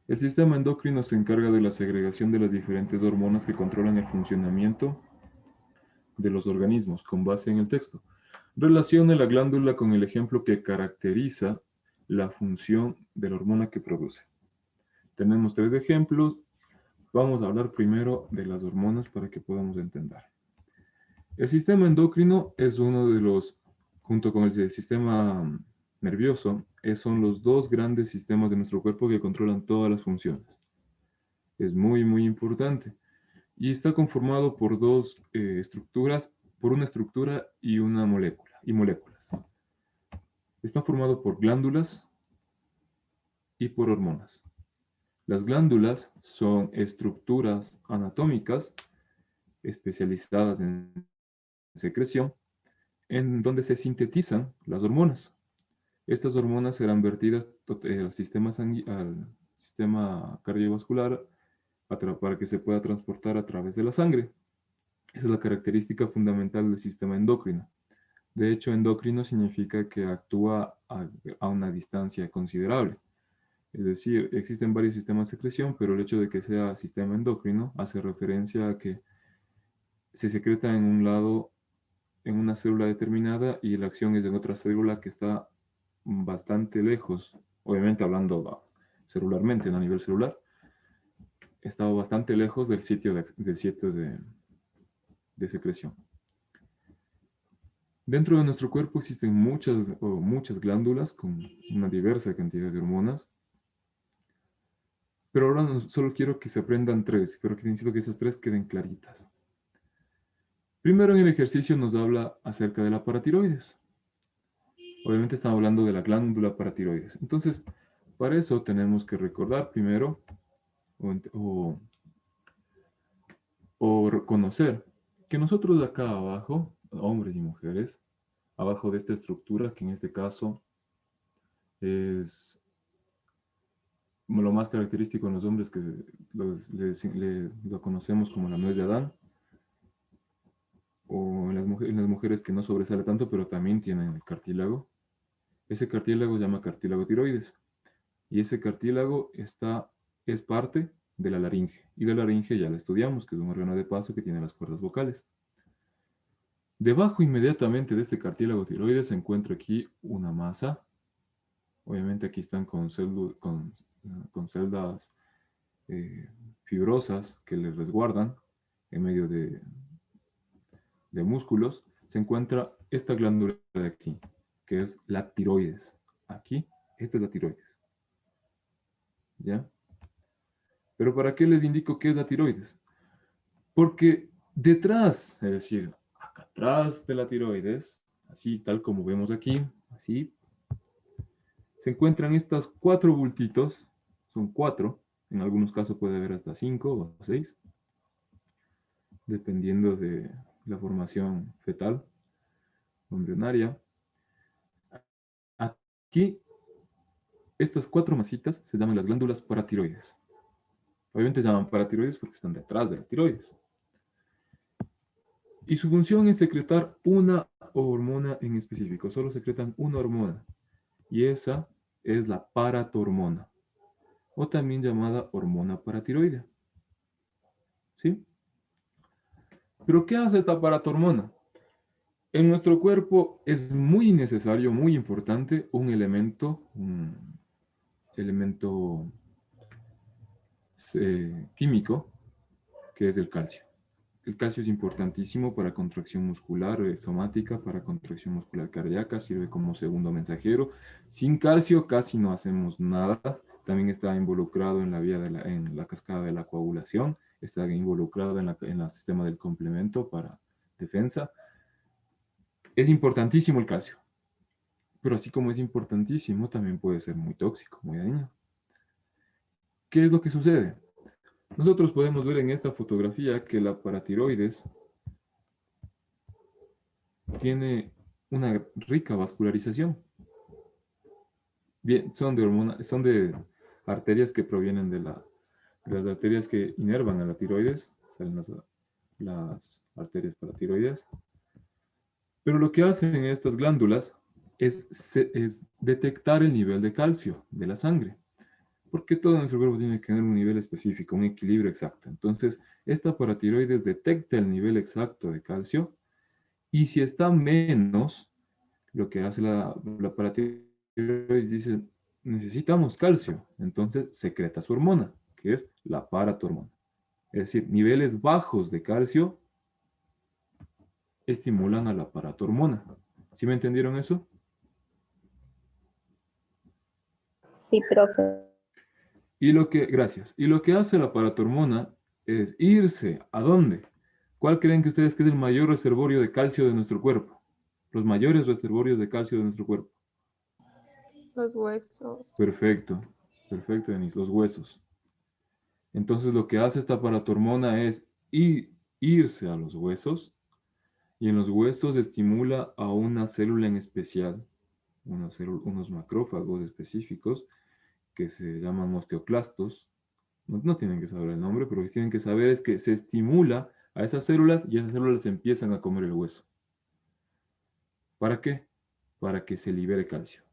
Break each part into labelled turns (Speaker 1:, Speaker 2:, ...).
Speaker 1: El sistema endocrino se encarga de la segregación de las diferentes hormonas que controlan el funcionamiento de los organismos, con base en el texto. Relacione la glándula con el ejemplo que caracteriza la función de la hormona que produce. Tenemos tres ejemplos. Vamos a hablar primero de las hormonas para que podamos entender. El sistema endocrino es uno de los, junto con el sistema nervioso, son los dos grandes sistemas de nuestro cuerpo que controlan todas las funciones. Es muy, muy importante. Y está conformado por dos estructuras, por una estructura y una molécula, y moléculas. Está formado por glándulas y por hormonas. Las glándulas son estructuras anatómicas especializadas en secreción, en donde se sintetizan las hormonas. Estas hormonas serán vertidas al sistema cardiovascular para que se pueda transportar a través de la sangre. Esa es la característica fundamental del sistema endocrino. De hecho, endocrino significa que actúa a una distancia considerable. Es decir, existen varios sistemas de secreción, pero el hecho de que sea sistema endocrino hace referencia a que se secreta en un lado, en una célula determinada, y la acción es en otra célula que está bastante lejos, obviamente hablando celularmente, a nivel celular, está bastante lejos del sitio de secreción. Dentro de nuestro cuerpo existen muchas glándulas con una diversa cantidad de hormonas, pero ahora solo quiero que se aprendan tres, pero que necesito que esas tres queden claritas. Primero, en el ejercicio nos habla acerca de la paratiroides. Obviamente estamos hablando de la glándula paratiroides. Entonces, para eso tenemos que recordar primero o, o reconocer que nosotros acá abajo, hombres y mujeres, abajo de esta estructura, que en este caso es lo más característico en los hombres, que lo conocemos como la nuez de Adán, o en las mujeres que no sobresale tanto, pero también tienen el cartílago. Ese cartílago se llama cartílago tiroides. Y ese cartílago es parte de la laringe. Y la laringe ya la estudiamos, que es un órgano de paso que tiene las cuerdas vocales. Debajo inmediatamente de este cartílago tiroides se encuentra aquí una masa. Obviamente aquí están con celdas fibrosas que le resguardan en medio de músculos. Se encuentra esta glándula de aquí, que es la tiroides. Aquí, esta es la tiroides. ¿Ya? Pero ¿para qué les indico qué es la tiroides? Porque detrás, es decir, acá atrás de la tiroides, así tal como vemos aquí, así, se encuentran estos cuatro bultitos, son cuatro, en algunos casos puede haber hasta 5 o 6, dependiendo de la formación fetal o embrionaria. Aquí, estas cuatro masitas se llaman las glándulas paratiroides. Obviamente se llaman paratiroides porque están detrás de la tiroides. Y su función es secretar una hormona en específico. Solo secretan una hormona. Y esa es la paratormona, o también llamada hormona paratiroidea. ¿Sí? ¿Pero qué hace esta paratormona? En nuestro cuerpo es muy necesario, muy importante, un elemento químico, que es el calcio. El calcio es importantísimo para contracción muscular somática, para contracción muscular cardíaca, sirve como segundo mensajero. Sin calcio casi no hacemos nada. También está involucrado en en la cascada de la coagulación, está involucrado en el sistema del complemento para defensa. Es importantísimo el calcio, pero así como es importantísimo, también puede ser muy tóxico, muy dañino. ¿Qué es lo que sucede? Nosotros podemos ver en esta fotografía que la paratiroides tiene una rica vascularización. Bien, son de arterias que provienen de las arterias que inervan a la tiroides, salen las arterias paratiroideas. Pero lo que hacen estas glándulas es detectar el nivel de calcio de la sangre. Porque todo nuestro cuerpo tiene que tener un nivel específico, un equilibrio exacto. Entonces, esta paratiroides detecta el nivel exacto de calcio y si está menos, lo que hace la paratiroides dice, necesitamos calcio. Entonces, secreta su hormona, que es la paratormona. Es decir, niveles bajos de calcio estimulan a la paratormona. ¿Sí me entendieron eso?
Speaker 2: Sí, profe.
Speaker 1: Gracias. Y lo que hace la paratormona es irse. ¿A dónde? ¿Cuál creen que ustedes que es el mayor reservorio de calcio de nuestro cuerpo? Los mayores reservorios de calcio de nuestro cuerpo.
Speaker 3: Los huesos.
Speaker 1: Perfecto. Perfecto, Denise. Los huesos. Entonces lo que hace esta paratormona es irse a los huesos y en los huesos estimula a una célula en especial, unos macrófagos específicos que se llaman osteoclastos. No tienen que saber el nombre, pero lo que tienen que saber es que se estimula a esas células y esas células empiezan a comer el hueso. ¿Para qué? Para que se libere calcio.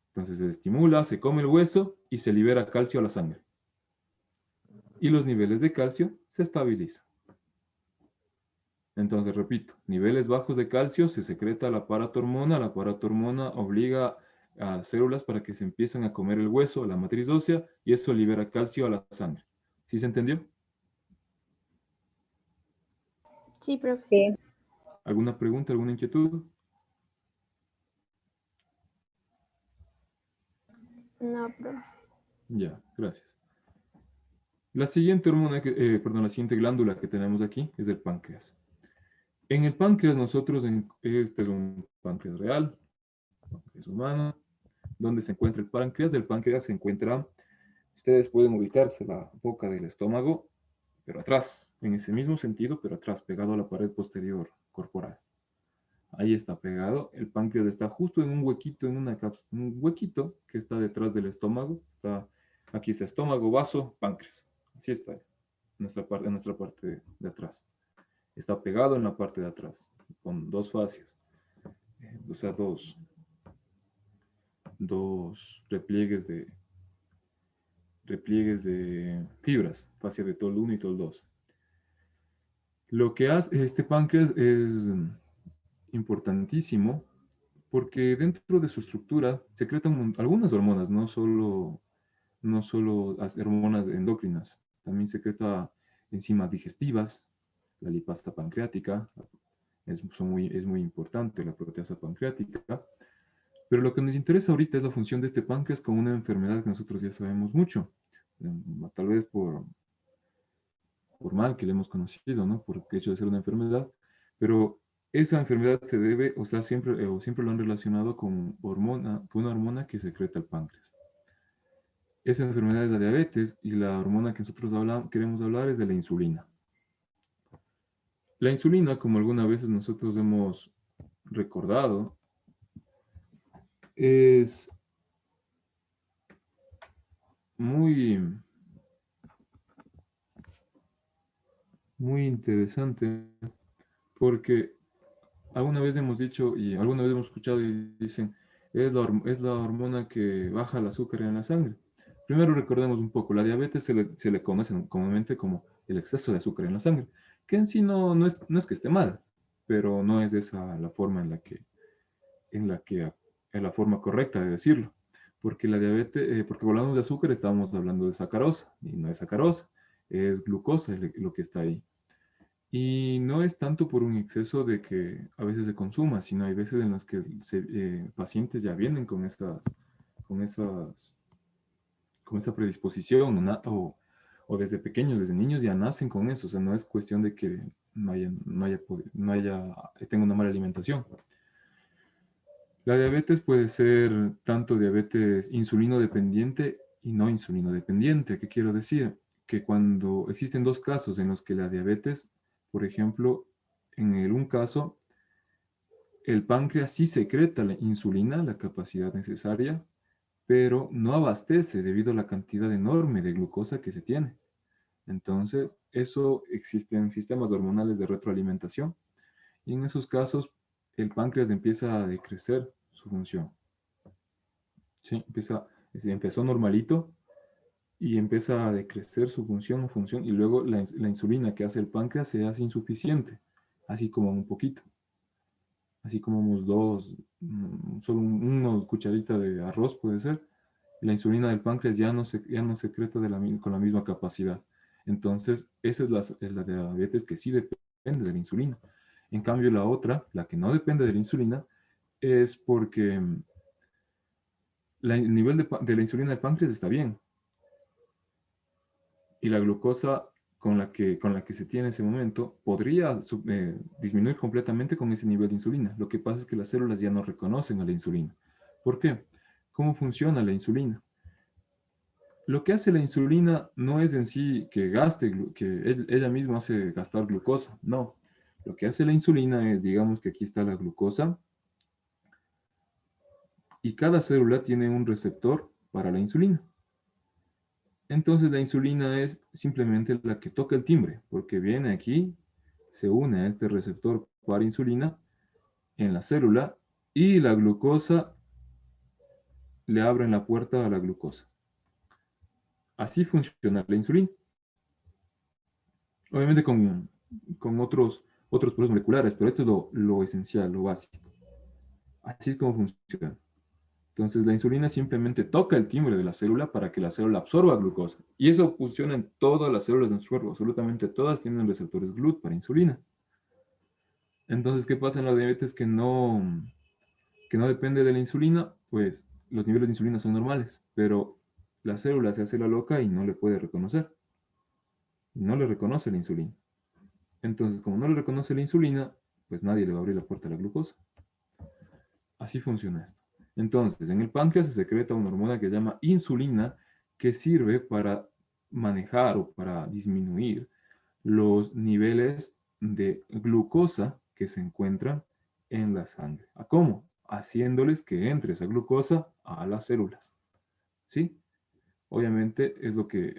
Speaker 1: Entonces se estimula, se come el hueso y se libera calcio a la sangre. Y los niveles de calcio se estabilizan. Entonces, repito, niveles bajos de calcio se secreta la paratormona obliga a las células para que se empiecen a comer el hueso, la matriz ósea, y eso libera calcio a la sangre. ¿Sí se entendió?
Speaker 3: Sí, profe.
Speaker 2: Sí.
Speaker 1: ¿Alguna pregunta, alguna inquietud?
Speaker 3: No, profe.
Speaker 1: Ya, gracias. La siguiente la siguiente glándula que tenemos aquí es el páncreas. En el páncreas este es un páncreas real, páncreas humano, donde se encuentra el páncreas. Del páncreas se encuentra, ustedes pueden ubicarse la boca del estómago, pero atrás, en ese mismo sentido, pero atrás, pegado a la pared posterior corporal. Ahí está pegado. El páncreas está justo en un huequito, en una cápsula, un huequito que está detrás del estómago. Aquí está estómago, vaso, páncreas. Así está, en nuestra parte de atrás. Está pegado en la parte de atrás, con dos fascias. O sea, dos repliegues de fibras, fascia de tol 1 y tol 2. Lo que hace este páncreas es importantísimo porque dentro de su estructura secretan algunas hormonas, no solo las hormonas endocrinas, también secreta enzimas digestivas, la lipasa pancreática, es muy importante la proteasa pancreática, pero lo que nos interesa ahorita es la función de este páncreas con una enfermedad que nosotros ya sabemos mucho, tal vez por mal que le hemos conocido, ¿no? Por el hecho de ser una enfermedad, pero esa enfermedad se debe, o siempre lo han relacionado con una hormona que secreta el páncreas. Esa enfermedad es la diabetes y la hormona que nosotros queremos hablar es de la insulina. La insulina, como algunas veces nosotros hemos recordado, es muy, muy interesante porque alguna vez hemos dicho y alguna vez hemos escuchado y dicen, es la hormona que baja el azúcar en la sangre. Primero recordemos un poco, la diabetes se le conoce comúnmente como el exceso de azúcar en la sangre, que en sí no es que esté mal, pero no es esa la forma es la forma correcta de decirlo. Porque la diabetes, porque hablando de azúcar estamos hablando de sacarosa, y no es sacarosa, es glucosa lo que está ahí. Y no es tanto por un exceso de que a veces se consuma, sino hay veces en las que pacientes ya vienen con esas, con esa predisposición o desde pequeños, desde niños ya nacen con eso. O sea, no es cuestión de que tenga una mala alimentación. La diabetes puede ser tanto diabetes insulino dependiente y no insulino dependiente. ¿Qué quiero decir? Que cuando existen dos casos en los que la diabetes, por ejemplo, un caso, el páncreas sí secreta la insulina, la capacidad necesaria, pero no abastece debido a la cantidad enorme de glucosa que se tiene. Entonces, eso existen sistemas hormonales de retroalimentación y en esos casos el páncreas empieza a decrecer su función. Sí, Empezó normalito y empieza a decrecer su función, y luego la insulina que hace el páncreas se hace insuficiente, así como un poquito. Así como unos solo unos cucharitas de arroz puede ser, la insulina del páncreas ya no secreta con la misma capacidad. Entonces, esa es la diabetes que sí depende de la insulina. En cambio, la otra, la que no depende de la insulina, es porque el nivel de la insulina del páncreas está bien. Y la glucosa con la que se tiene en ese momento podría disminuir completamente con ese nivel de insulina. Lo que pasa es que las células ya no reconocen a la insulina. ¿Por qué? ¿Cómo funciona la insulina? Lo que hace la insulina no es en sí que ella misma hace gastar glucosa, no. Lo que hace la insulina es, digamos que aquí está la glucosa, y cada célula tiene un receptor para la insulina. Entonces la insulina es simplemente la que toca el timbre, porque viene aquí, se une a este receptor para insulina en la célula, y la glucosa le abre la puerta a la glucosa. Así funciona la insulina. Obviamente con otros procesos moleculares, pero esto es lo esencial, lo básico. Así es como funciona. Entonces la insulina simplemente toca el timbre de la célula para que la célula absorba glucosa. Y eso funciona en todas las células de nuestro cuerpo. Absolutamente todas tienen receptores GLUT para insulina. Entonces, ¿qué pasa en la diabetes que no depende de la insulina? Pues los niveles de insulina son normales, pero la célula se hace la loca y no le puede reconocer. No le reconoce la insulina. Entonces, como no le reconoce la insulina, pues nadie le va a abrir la puerta a la glucosa. Así funciona esto. Entonces, en el páncreas se secreta una hormona que se llama insulina, que sirve para manejar o para disminuir los niveles de glucosa que se encuentran en la sangre. ¿A cómo? Haciéndoles que entre esa glucosa a las células. ¿Sí? Obviamente es lo que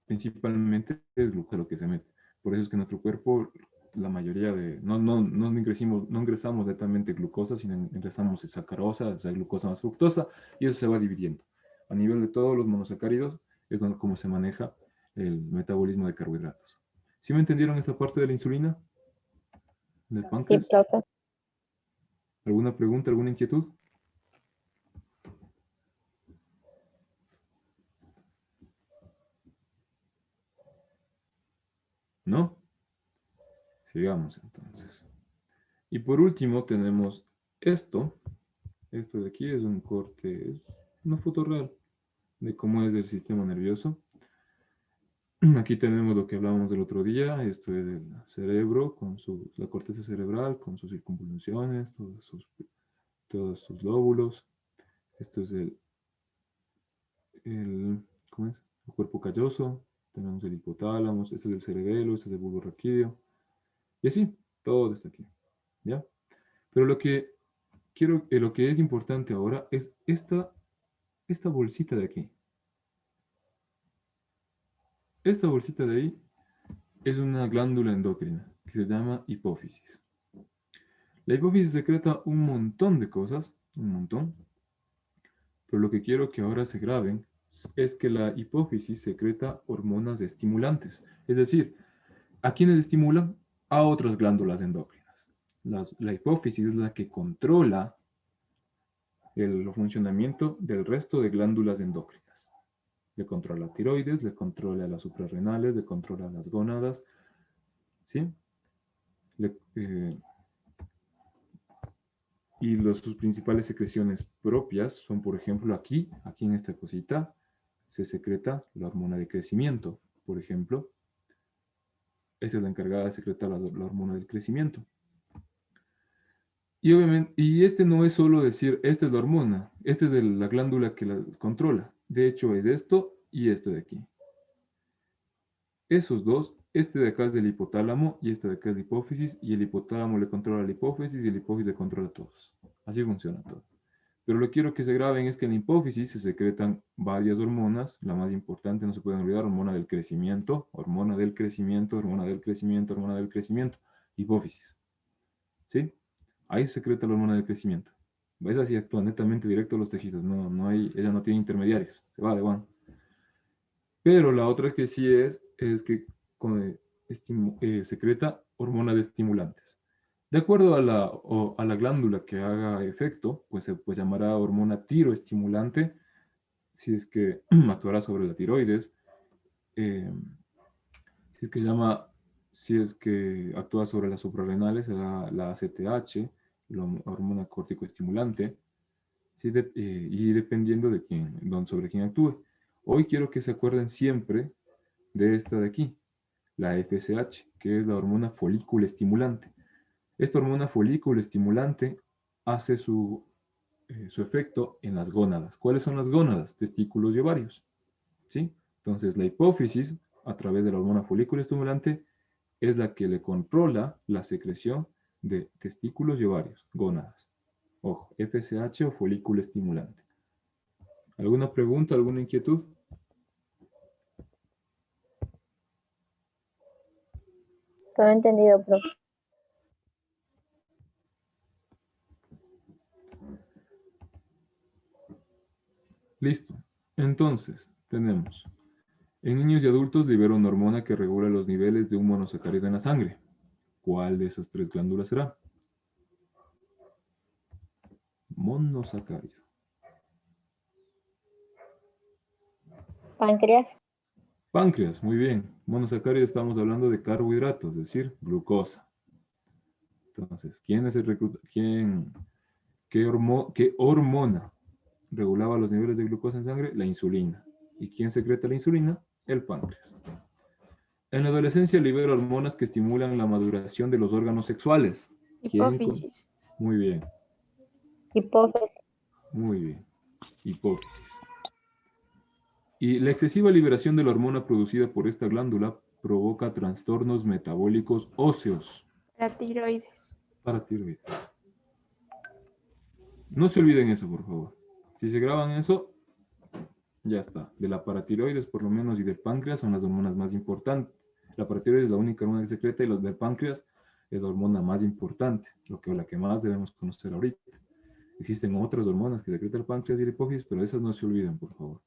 Speaker 1: principalmente es glucosa lo que se mete. Por eso es que nuestro cuerpo, la mayoría no ingresamos netamente glucosa, sino ingresamos sacarosa, o sea, glucosa más fructosa, y eso se va dividiendo. A nivel de todos los monosacáridos es como se maneja el metabolismo de carbohidratos. ¿Sí me entendieron esta parte de la insulina? ¿Del
Speaker 2: Sí,
Speaker 1: páncreas?
Speaker 2: profe.
Speaker 1: ¿Alguna pregunta, alguna inquietud? ¿No? Sigamos entonces. Y por último tenemos esto. Esto de aquí es un corte, es una foto real de cómo es el sistema nervioso. Aquí tenemos lo que hablábamos del otro día. Esto es el cerebro con la corteza cerebral con sus circunvoluciones, todos sus lóbulos. Esto es ¿cómo es? El cuerpo calloso. Tenemos el hipotálamo. Este es el cerebelo, este es el bulbo raquídeo. Y así, todo está aquí. ¿Ya? Pero lo que es importante ahora es esta bolsita de aquí. Esta bolsita de ahí es una glándula endocrina que se llama hipófisis. La hipófisis secreta un montón de cosas, un montón, pero lo que quiero que ahora se graben es que la hipófisis secreta hormonas estimulantes. Es decir, ¿a quiénes estimulan? A otras glándulas endocrinas. La hipófisis es la que controla el funcionamiento del resto de glándulas endocrinas. Le controla la tiroides, le controla las suprarrenales, le controla las gónadas, ¿sí? Y sus principales secreciones propias son, por ejemplo, aquí en esta cosita, se secreta la hormona de crecimiento, por ejemplo. Esta es la encargada de secretar la hormona del crecimiento. Y obviamente, y este no es solo decir, esta es la hormona, esta es de la glándula que la controla. De hecho, es esto y esto de aquí. Esos dos, este de acá es del hipotálamo y este de acá es la hipófisis, y el hipotálamo le controla la hipófisis y el hipófisis le controla a todos. Así funciona todo. Pero lo que quiero que se graben es que en la hipófisis se secretan varias hormonas. La más importante, no se pueden olvidar, hormona del crecimiento, hormona del crecimiento, hormona del crecimiento, hormona del crecimiento, hipófisis. ¿Sí? Ahí se secreta la hormona del crecimiento. Esa sí actúa netamente directo a los tejidos. No hay, ella no tiene intermediarios. Se va de one. Pero la otra que sí es que secreta hormona de estimulantes. De acuerdo a la glándula que haga efecto, pues se pues llamará hormona tiroestimulante, si es que actuará sobre la tiroides, eh, si es que actúa sobre las suprarrenales, será la ACTH, la hormona corticoestimulante, ¿sí? Y dependiendo de sobre quién actúe. Hoy quiero que se acuerden siempre de esta de aquí, la FSH, que es la hormona folículo estimulante. Esta hormona folículo estimulante hace su efecto en las gónadas. ¿Cuáles son las gónadas? Testículos y ovarios. ¿Sí? Entonces, la hipófisis, a través de la hormona folículo estimulante, es la que le controla la secreción de testículos y ovarios, gónadas. Ojo, FSH o folículo estimulante. ¿Alguna pregunta, alguna inquietud?
Speaker 2: Todo entendido, profe.
Speaker 1: Listo. Entonces, tenemos, en niños y adultos libera una hormona que regula los niveles de un monosacárido en la sangre. ¿Cuál de esas tres glándulas será? Monosacárido.
Speaker 2: Páncreas.
Speaker 1: Páncreas, muy bien. Monosacárido estamos hablando de carbohidratos, es decir, glucosa. Entonces, ¿quién es el qué hormona regulaba los niveles de glucosa en sangre? La insulina. ¿Y quién secreta la insulina? El páncreas. En la adolescencia libera hormonas que estimulan la maduración de los órganos sexuales.
Speaker 3: Hipófisis.
Speaker 1: Muy bien,
Speaker 2: Hipófisis.
Speaker 1: muy bien. Hipófisis. Y la excesiva liberación de la hormona producida por esta glándula provoca trastornos metabólicos óseos.
Speaker 3: La tiroides.
Speaker 1: Para tiroides. No se olviden eso, por favor. Si se graban eso, ya está. De la paratiroides, por lo menos, y del páncreas son las hormonas más importantes. La paratiroides es la única hormona que secreta y los del páncreas es la hormona más importante, la que más debemos conocer ahorita. Existen otras hormonas que secreta el páncreas y la hipófisis, pero esas no se olviden, por favor.